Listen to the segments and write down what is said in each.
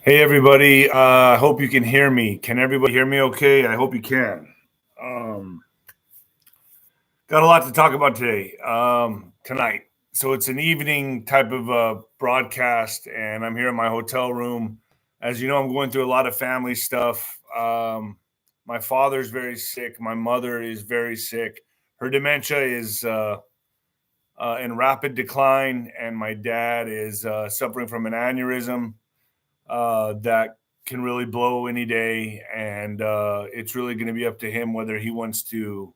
Hey everybody, I hope you can hear me. Can everybody hear me okay? I hope you can. Got a lot to talk about today, tonight. So it's an evening type of broadcast, and I'm here in my hotel room. As you know, I'm going through a lot of family stuff. My father's very sick. My mother is very sick. Her dementia is in rapid decline, and my dad is suffering from an aneurysm that can really blow any day, and it's really going to be up to him whether he wants to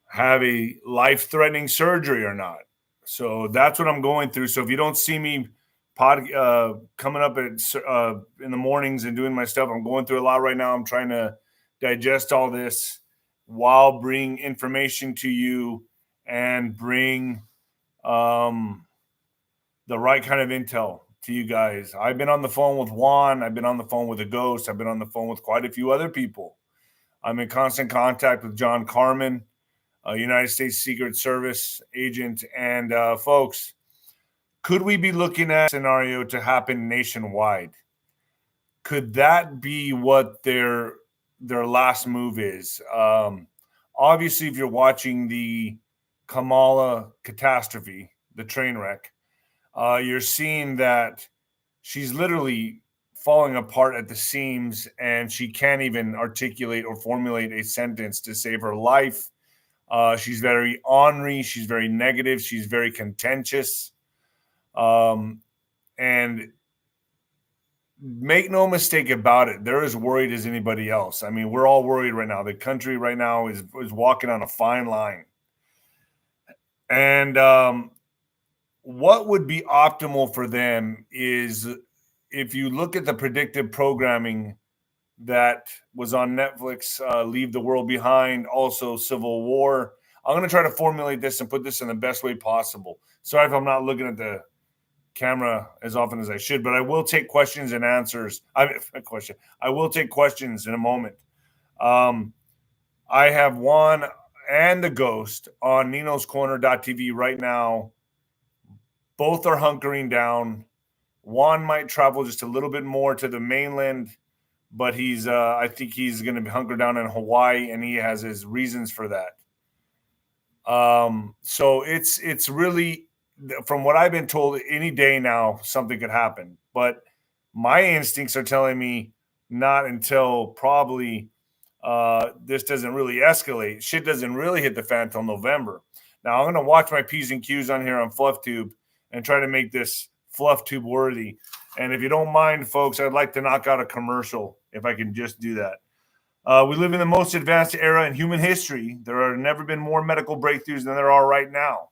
have a life-threatening surgery or not. So that's what I'm going through. So if you don't see me coming up in the mornings and doing my stuff, I'm going through a lot right now. I'm trying to digest all this while bring information to you and bring the right kind of intel to you guys. I've been on the phone with Juan. I've been on the phone with a ghost. I've been on the phone with quite a few other people. I'm in constant contact with John Carmen, a United States Secret Service agent. And folks, could we be looking at a scenario to happen nationwide? Could that be what their last move is? Obviously, if you're watching the Kamala catastrophe, the train wreck, you're seeing that she's literally falling apart at the seams, and she can't even articulate or formulate a sentence to save her life. She's very ornery. She's very negative. She's very contentious. And make no mistake about it, they're as worried as anybody else. I mean, we're all worried right now. The country right now is walking on a fine line. And what would be optimal for them is, if you look at the predictive programming that was on Netflix, Leave the World Behind, also Civil War. I'm going to try to formulate this and put this in the best way possible. Sorry if I'm not looking at the camera as often as I should, but I will take questions and answers. I will take questions in a moment. I have Juan and the Ghost on ninoscorner.tv right now. Both are hunkering down. Juan might travel just a little bit more to the mainland, but he's I think he's going to hunker down in Hawaii, and he has his reasons for that. So it's really, from what I've been told, any day now something could happen. But my instincts are telling me not until probably this doesn't really escalate. Shit doesn't really hit the fan until November. Now I'm going to watch my P's and Q's on here on FluffTube and try to make this FluffTube worthy. And if you don't mind, folks, I'd like to knock out a commercial if I can just do that. We live in the most advanced era in human history. There have never been more medical breakthroughs than there are right now.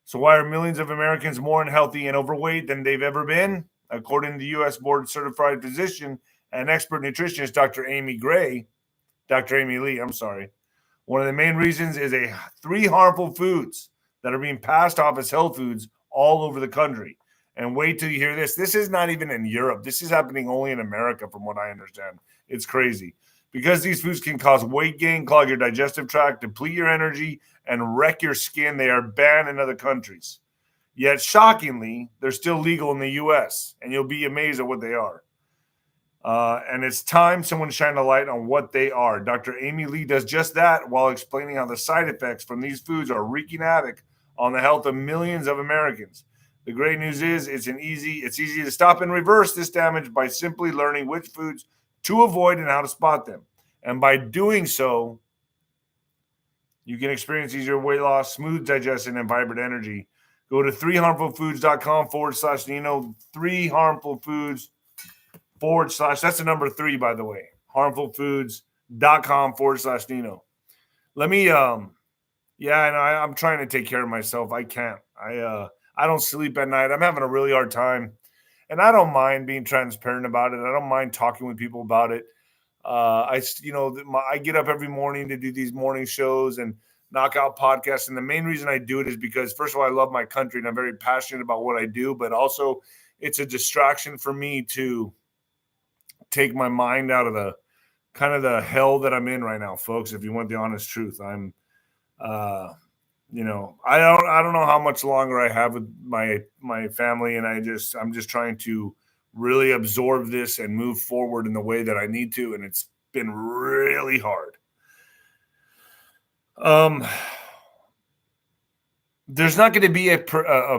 So why are millions of Americans more unhealthy and overweight than they've ever been? According to the U.S. board certified physician and expert nutritionist, Dr. Lee, one of the main reasons is 3 harmful foods that are being passed off as health foods all over the country. And wait till you hear this. This is not even in Europe. This is happening only in America, from what I understand. It's crazy. Because these foods can cause weight gain, clog your digestive tract, deplete your energy, and wreck your skin, they are banned in other countries. Yet, shockingly, they're still legal in the U.S., and you'll be amazed at what they are. And it's time someone shine a light on what they are. Dr. Amy Lee does just that while explaining how the side effects from these foods are wreaking havoc on the health of millions of Americans. The great news is it's easy to stop and reverse this damage by simply learning which foods to avoid and how to spot them. And by doing so, you can experience easier weight loss, smooth digestion, and vibrant energy. Go to 3harmfulfoods.com/Nino, 3harmfulfoods/ that's the number 3, by the way, harmfulfoods.com/Nino. Let me, and I'm trying to take care of myself. I can't. I don't sleep at night. I'm having a really hard time. And I don't mind being transparent about it. I don't mind talking with people about it. I get up every morning to do these morning shows and knock out podcasts. And the main reason I do it is because, first of all, I love my country and I'm very passionate about what I do. But also, it's a distraction for me to take my mind out of the kind of the hell that I'm in right now, folks. If you want the honest truth, I'm I don't know how much longer I have with my family, and I'm just trying to really absorb this and move forward in the way that I need to. And it's been really hard. There's not going to be a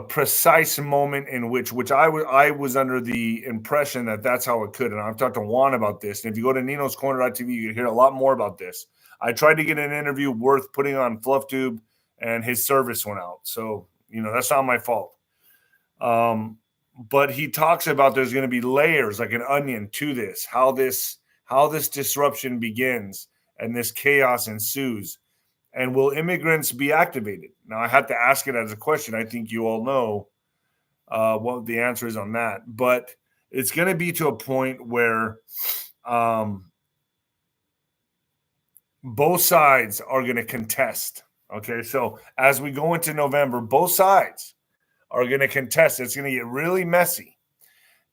precise moment in which I was under the impression that that's how it could. And I've talked to Juan about this. And if you go to ninoscorner.tv, you can hear a lot more about this. I tried to get an interview worth putting on FluffTube, and his service went out. So, that's not my fault. But he talks about there's going to be layers like an onion to this, how this disruption begins and this chaos ensues. And will immigrants be activated? Now, I had to ask it as a question. I think you all know what the answer is on that. But it's going to be to a point where both sides are going to contest. Okay, so as we go into November, both sides are going to contest. It's going to get really messy.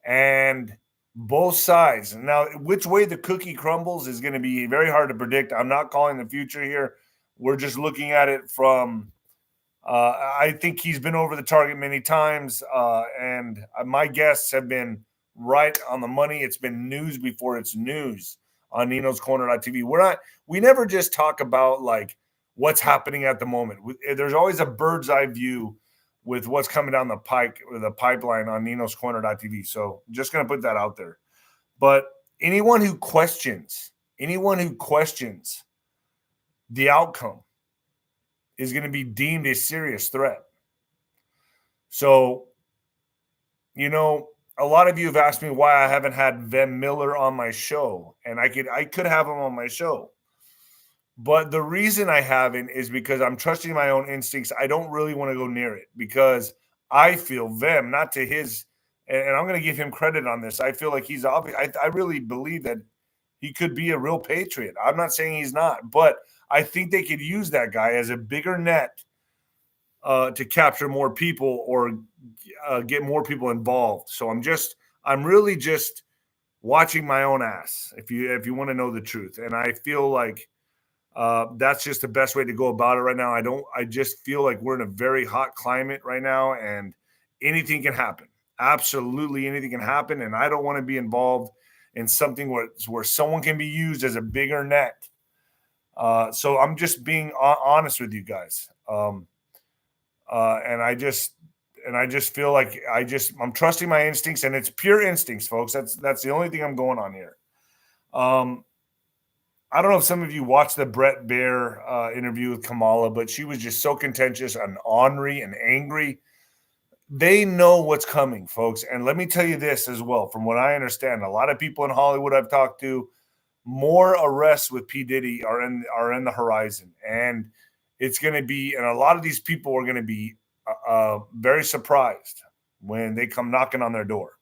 And both sides. Now, which way the cookie crumbles is going to be very hard to predict. I'm not calling the future here. We're just looking at it from I think he's been over the target many times, and my guests have been right on the money. It's been news before it's news on ninoscorner.tv. We never just talk about like what's happening at the moment. There's always a bird's eye view with what's coming down the pike or the pipeline on ninoscorner.tv. So just going to put that out there. But anyone who questions the outcome is going to be deemed a serious threat. So, a lot of you have asked me why I haven't had 𝗵𝗲𝗶𝗹 on my show, and I could have him on my show. But the reason I haven't is because I'm trusting my own instincts. I don't really want to go near it because I feel 𝗵, not to his, and I'm going to give him credit on this. I feel like he's obvious. I really believe that he could be a real patriot. I'm not saying he's not, but I think they could use that guy as a bigger net to capture more people or get more people involved. So I'm really just watching my own ass, if you want to know the truth. And I feel like that's just the best way to go about it right now. I just feel like we're in a very hot climate right now, and anything can happen. Absolutely anything can happen. And I don't want to be involved in something where someone can be used as a bigger net. So I'm just being honest with you guys. And I just feel like I'm trusting my instincts, and it's pure instincts, folks. That's the only thing I'm going on here. I don't know if some of you watched the 𝗵𝗏𝗃 interview with Kamala, but she was just so contentious and ornery and angry. They know what's coming, folks. And let me tell you this as well. From what I understand, a lot of people in Hollywood I've talked to, more arrests with P. Diddy are in the horizon. And it's going to be, and a lot of these people are going to be very surprised when they come knocking on their door.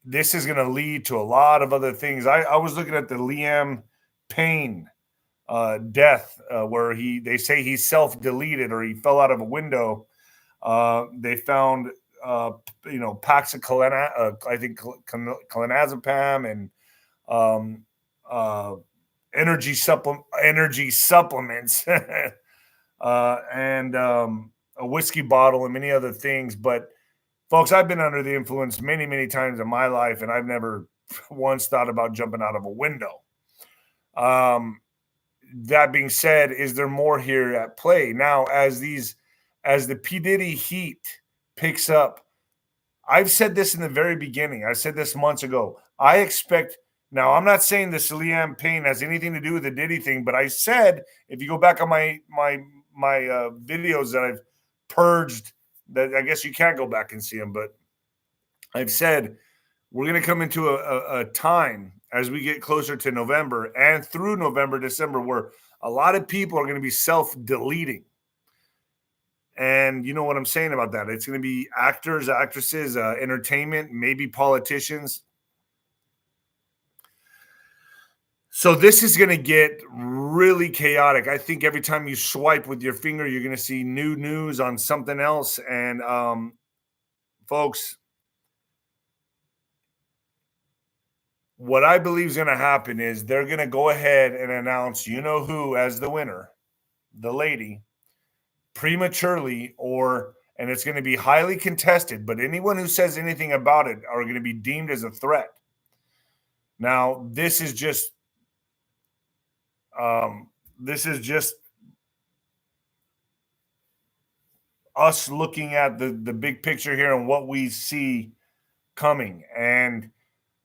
This is going to lead to a lot of other things. I was looking at the Liam Payne death where they say he self-deleted or he fell out of a window. They found packs of I think clonazepam and energy supplements and a whiskey bottle and many other things. But folks, I've been under the influence many, many times in my life, and I've never once thought about jumping out of a window. That being said, is there more here at play? Now, as the P. Diddy heat picks up, I've said this in the very beginning. I said this months ago. I expect, now I'm not saying this Liam Payne has anything to do with the Diddy thing, but I said, if you go back on my videos that I've purged, that I guess you can't go back and see them, but I've said we're going to come into a time as we get closer to November and through November, December, where a lot of people are going to be self-deleting. And you know what I'm saying about that. It's going to be actors, actresses, entertainment, maybe politicians. So this is going to get really chaotic. I think every time you swipe with your finger, you're going to see new news on something else. And folks, what I believe is going to happen is they're going to go ahead and announce who as the winner, the lady, prematurely, and it's going to be highly contested, but anyone who says anything about it are going to be deemed as a threat. Now, this is just us looking at the big picture here and what we see coming. And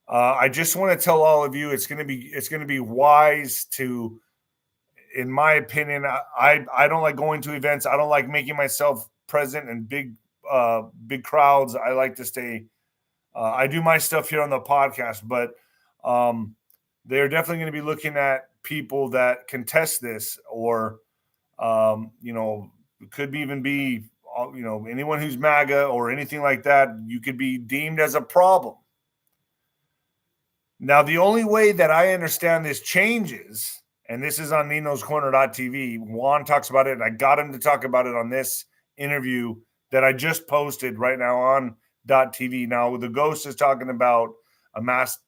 I just want to tell all of you, it's going to be wise to, in my opinion, I don't like going to events. I don't like making myself present in big crowds. I like to stay. I do my stuff here on the podcast, but they're definitely going to be looking at people that contest this, or it could even be anyone who's MAGA or anything like that. You could be deemed as a problem. Now, the only way that I understand this changes, and this is on Nino's Corner.tv, Juan talks about it, and I got him to talk about it on this interview that I just posted right now on .tv. Now, the Ghost is talking about a mass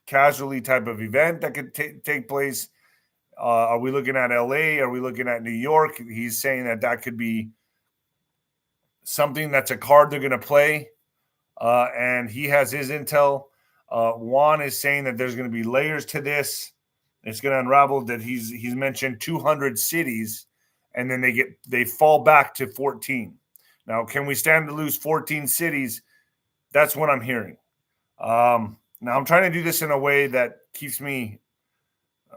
casualty type of event that could take place. Are we looking at LA? Are we looking at New York? He's saying that could be something that's a card they're going to play, and he has his intel. Juan is saying that there's going to be layers to this. It's going to unravel. That he's mentioned 200 cities, and then they fall back to 14. Now, can we stand to lose 14 cities? That's what I'm hearing. Now, I'm trying to do this in a way that keeps me.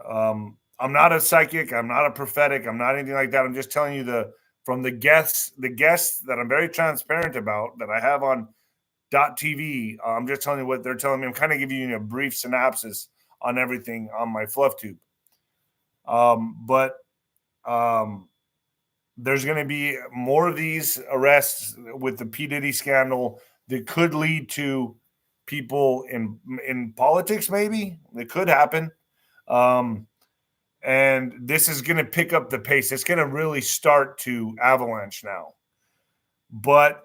I'm not a psychic. I'm not a prophetic. I'm not anything like that. I'm just telling you from the guests that I'm very transparent about, that I have on .tv. I'm just telling you what they're telling me. I'm kind of giving you a brief synopsis on everything on my fluff tube. But there's going to be more of these arrests with the P. Diddy scandal that could lead to people in politics. Maybe it could happen. And this is going to pick up the pace. It's going to really start to avalanche now. But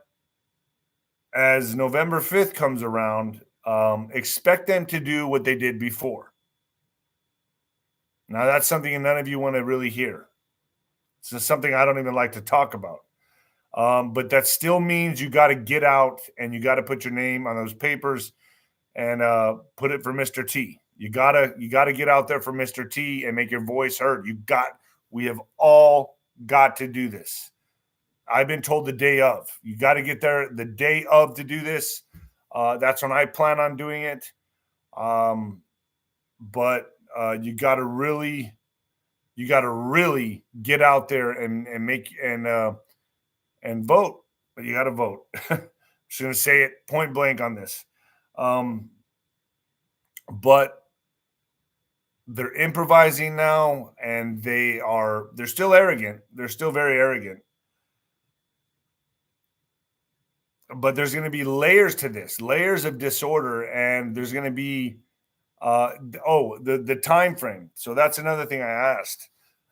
as November 5th comes around, expect them to do what they did before. Now, that's something none of you want to really hear. It's something I don't even like to talk about. But that still means you got to get out and you got to put your name on those papers and put it for Mr. T. You gotta get out there for Mr. T and make your voice heard. We have all got to do this. I've been told the day of. You got to get there the day of to do this. That's when I plan on doing it. But you got to really get out there and make and vote. But you got to vote. I'm just gonna say it point blank on this. But they're improvising now, and they're still arrogant. They're still very arrogant. But there's going to be layers to this, layers of disorder, and there's going to be the time frame. So that's another thing I asked.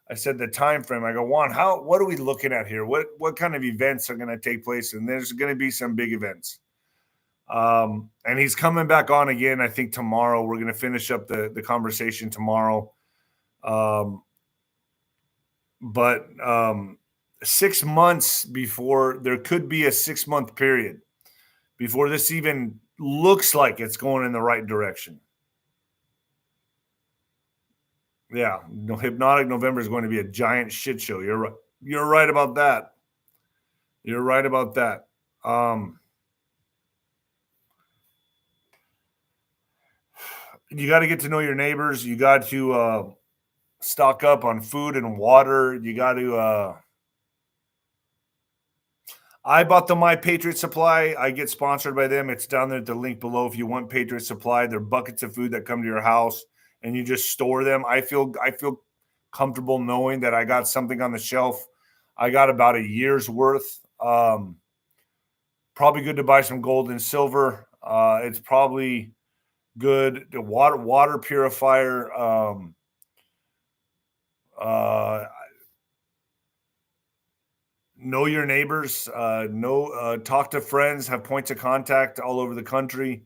I said the time frame. I go, Juan, what are we looking at here? What kind of events are going to take place? And there's going to be some big events. And he's coming back on again, I think tomorrow. We're going to finish up the conversation tomorrow. But 6 months before, there could be a 6-month period before this even looks like it's going in the right direction. Yeah, Hypnotic November is going to be a giant shit show. You're right. You're right about that. You're right about that. You got to get to know your neighbors. You got to stock up on food and water. You got to. I bought the My Patriot Supply. I get sponsored by them. It's down there at the link below. If you want Patriot Supply, they're buckets of food that come to your house and you just store them. I feel comfortable knowing that I got something on the shelf. I got about a year's worth. Probably good to buy some gold and silver. It's probably good. The water purifier. Know your neighbors. Talk to friends. Have points of contact all over the country.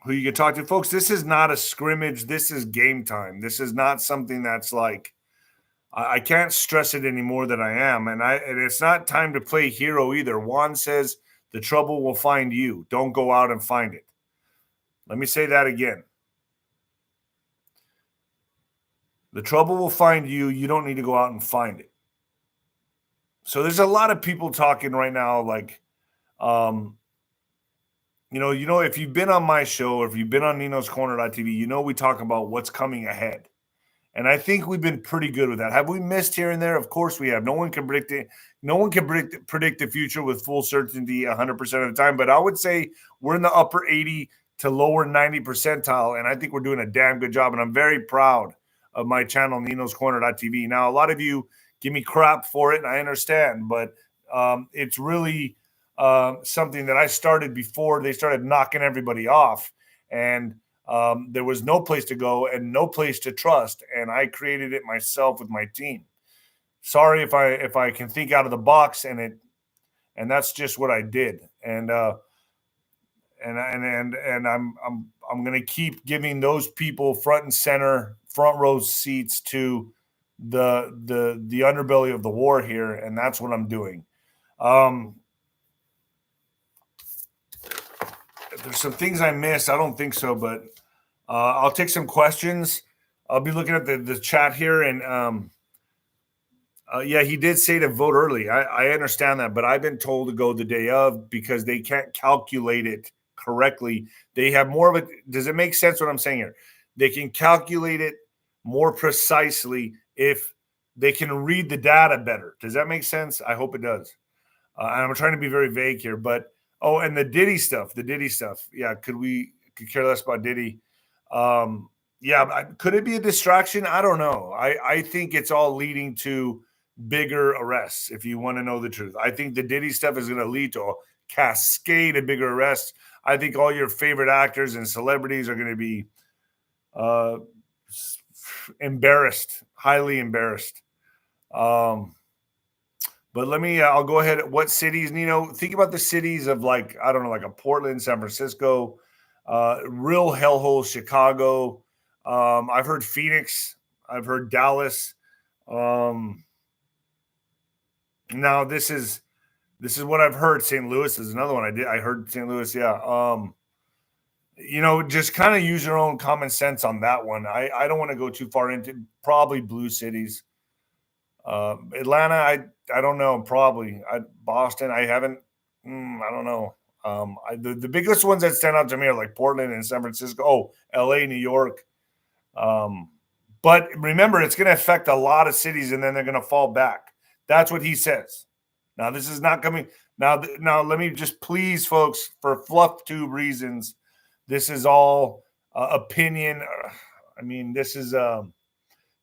Who you can talk to, folks. This is not a scrimmage. This is game time. This is not something that's like I can't stress it any more than I am. And it's not time to play hero either. Juan says the trouble will find you. Don't go out and find it. Let me say that again. The trouble will find you. You don't need to go out and find it. So there's a lot of people talking right now, like, if you've been on my show or if you've been on Nino's Corner.tv, we talk about what's coming ahead. And I think we've been pretty good with that. Have we missed here and there? Of course we have. No one can predict it. No one can predict the future with full certainty 100% of the time. But I would say we're in the upper 80 to lower 90 percentile. And I think we're doing a damn good job. And I'm very proud of my channel, Nino's Corner.tv. Now, a lot of you give me crap for it, and I understand. But it's really something that I started before they started knocking everybody off. And there was no place to go and no place to trust, and I created it myself with my team. Sorry if I can think out of the box, and that's just what I did. And I'm going to keep giving those people front and center, front row seats to the underbelly of the war here, and that's what I'm doing. There's some things I missed. I don't think so, but I'll take some questions. I'll be looking at the chat here, and yeah, he did say to vote early. I understand that, but I've been told to go the day of because they can't calculate it correctly. They have more of it. Does it make sense what I'm saying here? They can calculate it more precisely if they can read the data better. Does that make sense? I hope it does. And I'm trying to be very vague here, but and the Diddy stuff. Yeah, could care less about Diddy. Yeah, could it be a distraction? I don't know. I think it's all leading to bigger arrests, if you want to know the truth. I think the Diddy stuff is going to lead to a cascade of bigger arrests. I think all your favorite actors and celebrities are going to be embarrassed, highly embarrassed. But I'll go ahead. What cities, Nino? Think about the cities of like a Portland, San Francisco, real hellhole, Chicago. I've heard Phoenix. I've heard Dallas. Now this is what I've heard. St. Louis is another one. I heard St. Louis. Yeah. Just kind of use your own common sense on that one. I don't want to go too far into probably blue cities. Atlanta, I don't know. Probably Boston. I haven't. I don't know. The biggest ones that stand out to me are like Portland and San Francisco. Oh, LA, New York. But remember, it's going to affect a lot of cities, and then they're going to fall back. That's what he says. Now, this is not coming. Now, let me just please, folks, for fluff tube reasons, this is all opinion. I mean, this is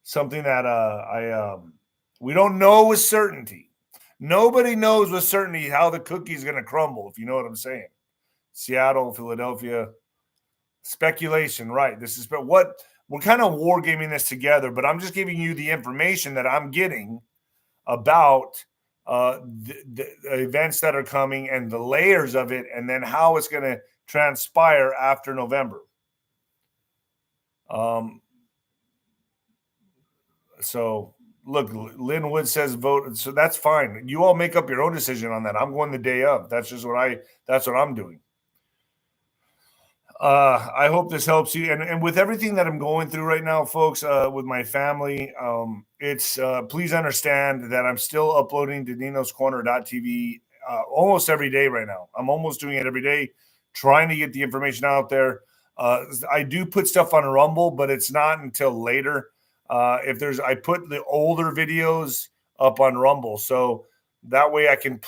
something that we don't know with certainty. Nobody knows with certainty how the cookie is going to crumble, if you know what I'm saying. Seattle, Philadelphia, speculation, right? This is what we're kind of wargaming this together, but I'm just giving you the information that I'm getting about the events that are coming and the layers of it, and then how it's going to transpire after November. So look, Lynn Wood says vote. So that's fine. You all make up your own decision on that. I'm going the day of. That's just that's what I'm doing. I hope this helps you. And with everything that I'm going through right now, folks, with my family, it's please understand that I'm still uploading to Nino's Corner.tv almost every day right now. I'm almost doing it every day, trying to get the information out there. I do put stuff on Rumble, but it's not until later. I put the older videos up on Rumble, so that way I can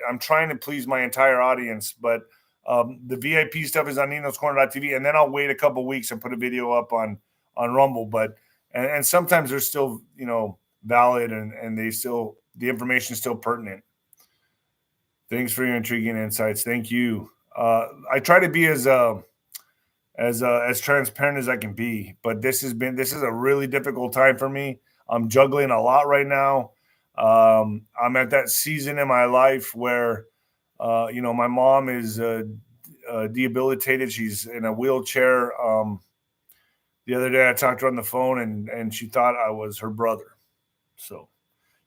I'm trying to please my entire audience, but the VIP stuff is on Nino's Corner.tv, and then I'll wait a couple weeks and put a video up on Rumble. But and sometimes they're still valid, and the information is still pertinent. Thanks for your intriguing insights. Thank you. I try to be as transparent as I can be, but this is a really difficult time for me. I'm juggling a lot right now. I'm at that season in my life where my mom is debilitated. She's in a wheelchair. The other day I talked to her on the phone, and she thought I was her brother. So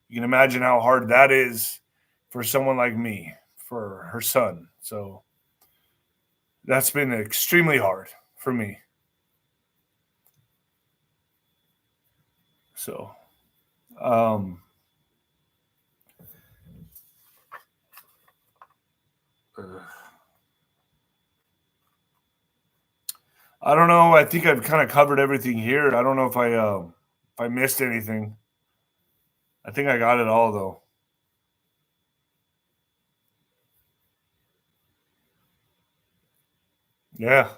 you can imagine how hard that is for someone like me, for her son. So that's been extremely hard for me. So, I don't know. I think I've kind of covered everything here. I don't know if I missed anything. I think I got it all though. Yeah.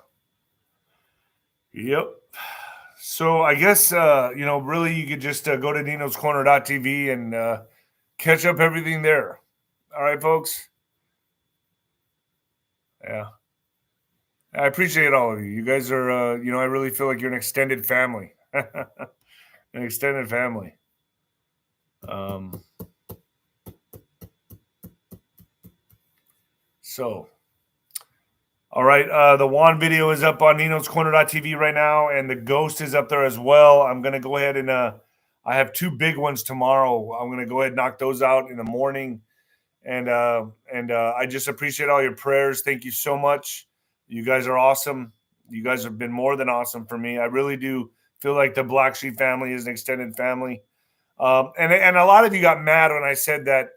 Yep. So I guess really you could just go to ninoscorner.tv and catch up everything there. All right, folks. Yeah. I appreciate all of you. You guys are I really feel like you're an extended family. An extended family. So all right, the Juan video is up on ninoscorner.tv right now, and the Ghost is up there as well. I'm going to go ahead and I have two big ones tomorrow. I'm going to go ahead and knock those out in the morning. And I just appreciate all your prayers. Thank you so much. You guys are awesome. You guys have been more than awesome for me. I really do feel like the 𝗏𝗏𝗃 family is an extended family. And a lot of you got mad when I said that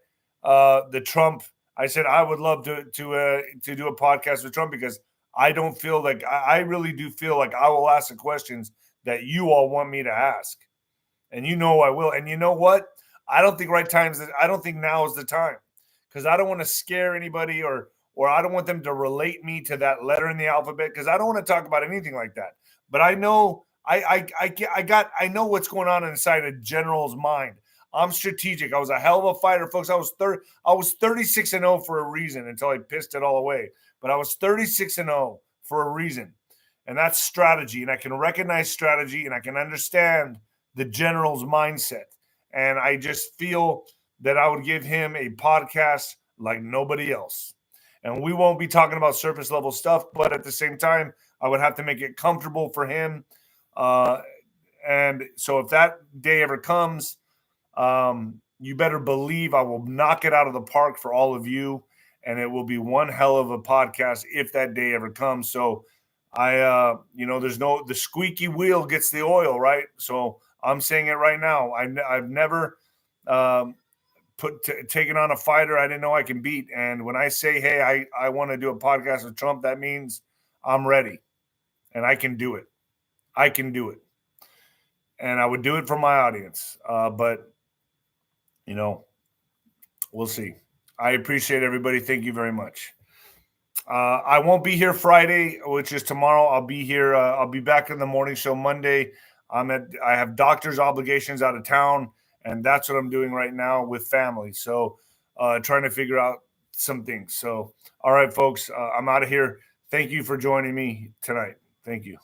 the Trump. I said I would love to do a podcast with Trump because I don't feel like I really do feel like I will ask the questions that you all want me to ask, and I will. And you know what? I don't think I don't think now is the time because I don't want to scare anybody or I don't want them to relate me to that letter in the alphabet because I don't want to talk about anything like that. But I know I know what's going on inside a general's mind. I'm strategic. I was a hell of a fighter, folks. I was 36-0 for a reason until I pissed it all away. But I was 36-0 for a reason. And that's strategy. And I can recognize strategy and I can understand the general's mindset. And I just feel that I would give him a podcast like nobody else. And we won't be talking about surface level stuff, but at the same time, I would have to make it comfortable for him. And so if that day ever comes, you better believe I will knock it out of the park for all of you. And it will be one hell of a podcast if that day ever comes. So there's the squeaky wheel gets the oil, right? So I'm saying it right now. I've never taken on a fighter I didn't know I can beat. And when I say, hey, I want to do a podcast with Trump, that means I'm ready and I can do it. I can do it. And I would do it for my audience. But we'll see. I appreciate everybody. Thank you very much. I won't be here Friday, which is tomorrow. I'll be here. I'll be back in the morning show Monday. I have doctor's obligations out of town, and that's what I'm doing right now with family. So trying to figure out some things. So, all right, folks, I'm out of here. Thank you for joining me tonight. Thank you.